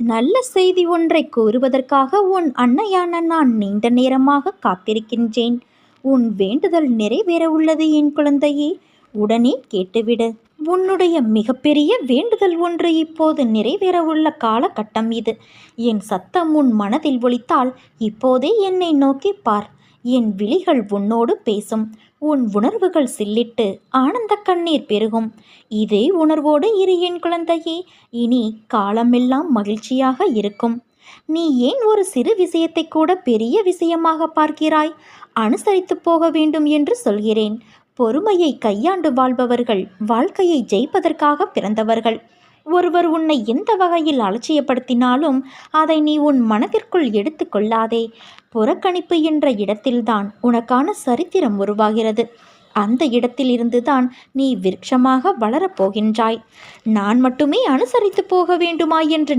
நல்ல செய்தி ஒன்றை கூறுவதற்காக உன் அன்னையான நான் நீண்ட நேரமாக காத்திருக்கின்றேன். உன் வேண்டுதல் நிறைவேற உள்ளது என் குழந்தையே. உடனே கேட்டுவிடு. உன்னுடைய மிகப்பெரிய வேண்டுதல் ஒன்று இப்போது நிறைவேறவுள்ள காலகட்டம் இது. என் சத்தம் உன் மனதில் ஒலித்தால் இப்போதே என்னை நோக்கி பார். என் விழிகள் உன்னோடு பேசும். உன் உணர்வுகள் சில்லிட்டு ஆனந்த கண்ணீர் பெருகும். இதே உணர்வோடு இரு என் குழந்தையே. இனி காலமெல்லாம் மகிழ்ச்சியாக இருக்கும். நீ ஏன் ஒரு சிறு விஷயத்தை கூட பெரிய விஷயமாக பார்க்கிறாய்? அனுசரித்து போக வேண்டும் என்று சொல்கிறேன். பொறுமையை கையாண்டு வாழ்பவர்கள் வாழ்க்கையை ஜெயிப்பதற்காக பிறந்தவர்கள். ஒருவர் உன்னை எந்த வகையில் அலட்சியப்படுத்தினாலும் அதை நீ உன் மனதிற்குள் எடுத்து கொள்ளாதே. புறக்கணிப்பு என்ற இடத்தில்தான் உனக்கான சரித்திரம் உருவாகிறது. அந்த இடத்தில் இருந்துதான் நீ விருட்சமாக வளரப்போகின்றாய். நான் மட்டுமே அனுசரித்து போக வேண்டுமா என்று